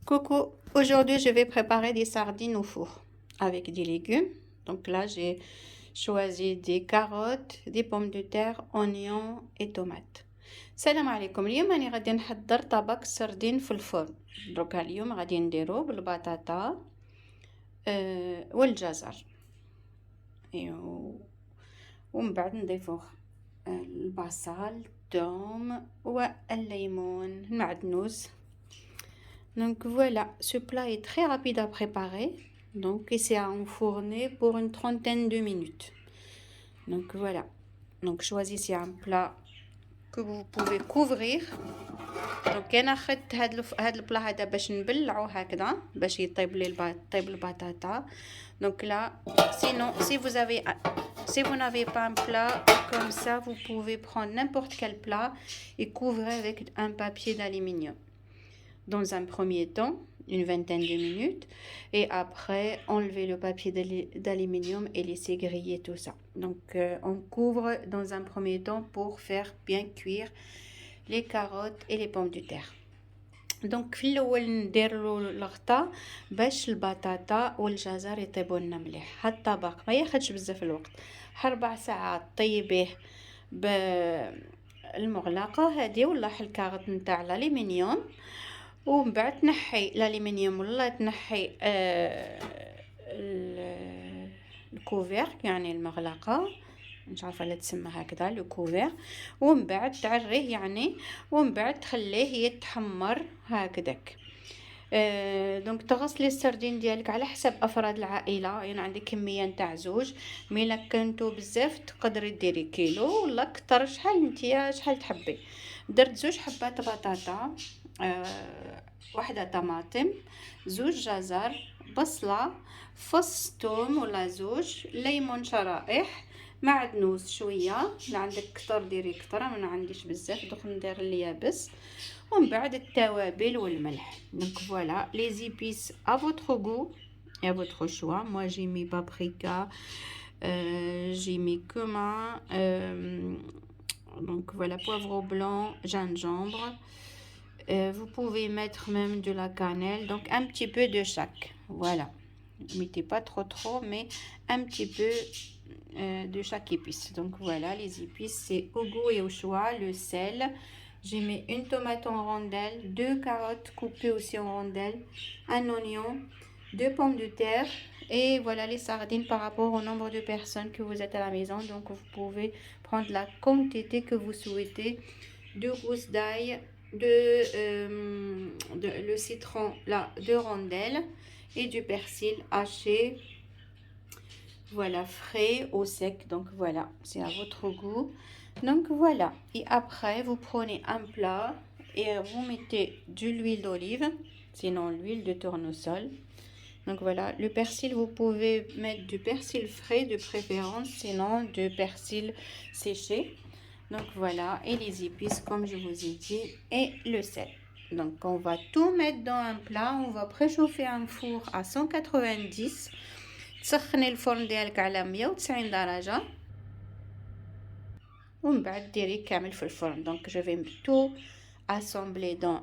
Coucou, aujourd'hui je vais préparer des sardines au four avec des légumes. Donc là j'ai choisi des carottes, des pommes de terre, oignons et tomates. السلام عليكم. اليوم راني غادي نحضر طبق السردين في الفرن. دروكا اليوم غادي نديرو بالبطاطا والجزر ومن بعد نضيفو البصل الثوم والليمون المعدنوس. Donc voilà, ce plat est très rapide à préparer. Donc c'est à enfourner pour une trentaine de minutes. Donc voilà. Donc choisissez un plat que vous pouvez couvrir. Donc انا خدت هاد البلا هذا باش نبلعو هكذا باش يطيب لي طيب البطاطا. Donc là, sinon si vous n'avez pas un plat comme ça, vous pouvez prendre n'importe quel plat et couvrir avec un papier d'aluminium. Dans un premier temps, une vingtaine de minutes, et après enlever le papier d'aluminium et laisser griller tout ça. Donc on couvre dans un premier temps pour faire bien cuire les carottes et les pommes de terre. Donc في الاول نديرلو الغطاء باش البطاطا والجزر يطيبوا لنا مليح. هاد الطبق ما ياخذش بزاف الوقت، 4 ساعات طيبيه بالمغلقه هذه ولا الكاغط نتاع الالومنيوم، ومن بعد تنحي الالومنيوم ولا تنحي الكوفير يعني المغلقه، مش عارفه لا تسمى هكذا لو كوفير، ومن بعد تعريه يعني، ومن بعد تخليه يتحمر هكذاك. دونك تغسلي السردين ديالك على حسب افراد العائله، يعني عندك كميه نتاع 2، مي الا كنتو بزاف تقدري ديري كيلو ولا كتر، شحال نتيا شحال تحبي. درت 2 حبات بطاطا، واحدة طماطم، 2 جزر، بصلة، فص ثوم ولا 2، ليمون شرائح، معدنوس شويه، لا عندك كتر ديري كتر، ما عنديش بزاف دوك ندير اليابس، ومن بعد التوابل والملح. دونك فوالا لي زيبيس à votre goût et à votre choix. Moi j'ai mis paprika, j'ai mis cumin, donc voilà, poivre blanc, gingembre. Vous pouvez mettre même de la cannelle, donc un petit peu de chaque. Voilà, ne mettez pas trop, mais un petit peu de chaque épice. Donc voilà, les épices c'est au goût et au choix. Le sel, j'ai mis une tomate en rondelles, 2 carottes coupées aussi en rondelles, un oignon, 2 pommes de terre, et voilà les sardines par rapport au nombre de personnes que vous êtes à la maison. Donc vous pouvez prendre la quantité que vous souhaitez. 2 gousses d'ail, le citron là, 2 rondelles, et du persil haché, voilà, frais ou sec. Donc voilà, c'est à votre goût. Donc voilà, et après vous prenez un plat et vous mettez de l'huile d'olive, sinon l'huile de tournesol. Donc voilà, le persil, vous pouvez mettre du persil frais de préférence, sinon du persil séché. Donc voilà, et les épices comme je vous ai dit, et le sel. Donc on va tout mettre dans un plat. On va préchauffer un four à 190. تسخني الفرن ديالك على 190 درجة، ومن بعد ديري كامل في الفرن. Donc je vais tout assembler dans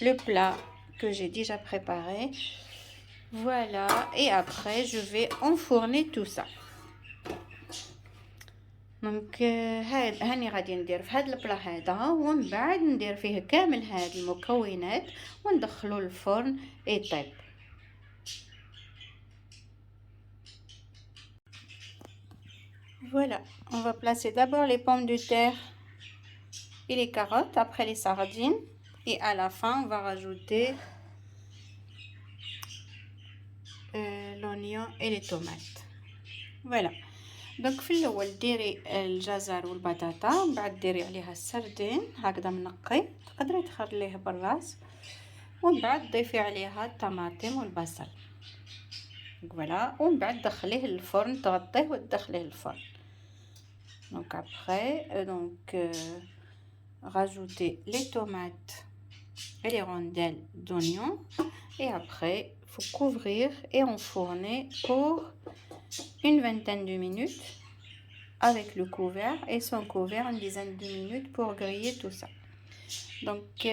le plat que j'ai déjà préparé. Voilà, et après je vais enfourner tout ça. دونك هاني غادي ندير في هذا البلا هذا، ومن بعد ندير فيه كامل هاد المكونات وندخلو الفرن يطيب. Voilà, on va placer d'abord les pommes de terre et les carottes, après les sardines, et à la fin on va rajouter l'oignon et les tomates. Voilà. دونك في الاول ديري الجزر والبطاطا، من بعد ديري عليها السردين هكذا منقي، تقدري تخليه بالراس، ومن بعد ضيفي عليها الطماطم والبصل. فوالا، ومن بعد دخليه للفرن، تغطيه وتدخليه للفرن. Donc après rajoutez les tomates et les rondelles d'oignons, et après faut couvrir et enfourner pour une vingtaine de minutes avec le couvert, et sans couvert une dizaine de minutes pour griller tout ça. دونك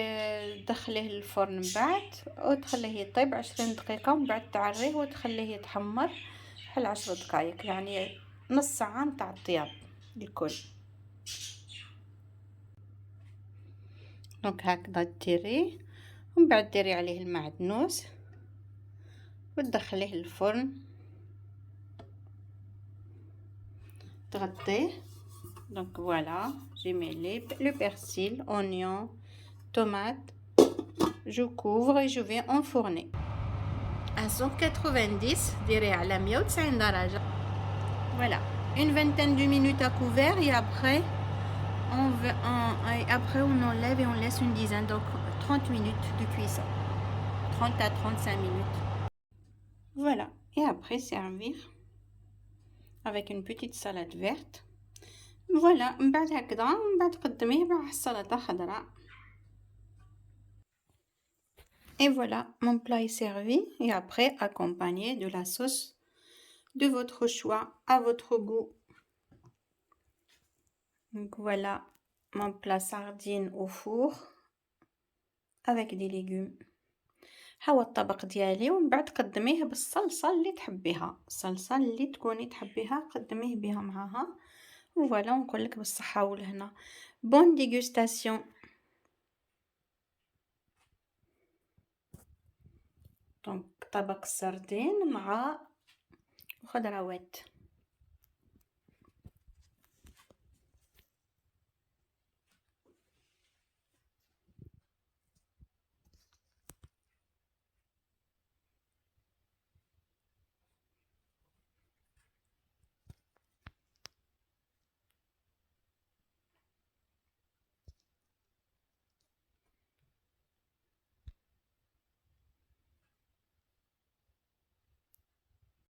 دخليه للفرن من بعد وتخليه يطيب 20 دقيقة، ومن بعد تعريه وتخليه يتحمر بحال 10 دقائق، يعني نص ساعة نتاع الطياب الكل. دونك هكذا ديريه، ومن بعد ديري عليه المعدنوس وتدخليه للفرن تغطيه. دونك فوالا جي مي لو بيرسيل اونيون tomate, je couvre et je vais enfourner à 190 ديريه على 190 درجة. Voilà, une vingtaine de minutes à couvert et après on enlève et on laisse une dizaine, donc 30 minutes de cuisson, 30 à 35 minutes. Voilà, et après servir avec une petite salade verte. Voilà, من بعد هكذا من بعد قدميه مع السلطة خضراء. Et voilà, mon plat est servi et après accompagné de la sauce de votre choix, à votre goût. Donc voilà mon plat sardine au four avec des légumes. ها هو الطبق ديالي، ومن بعد قدميه بالصلصة اللي تحبيها، الصلصة اللي تكوني تحبيها قدميه بها معاها. وفوالا ونقول لك بالصحة والهنا. بون ديغوستاسيون. دونك طبق السردين مع خضروات.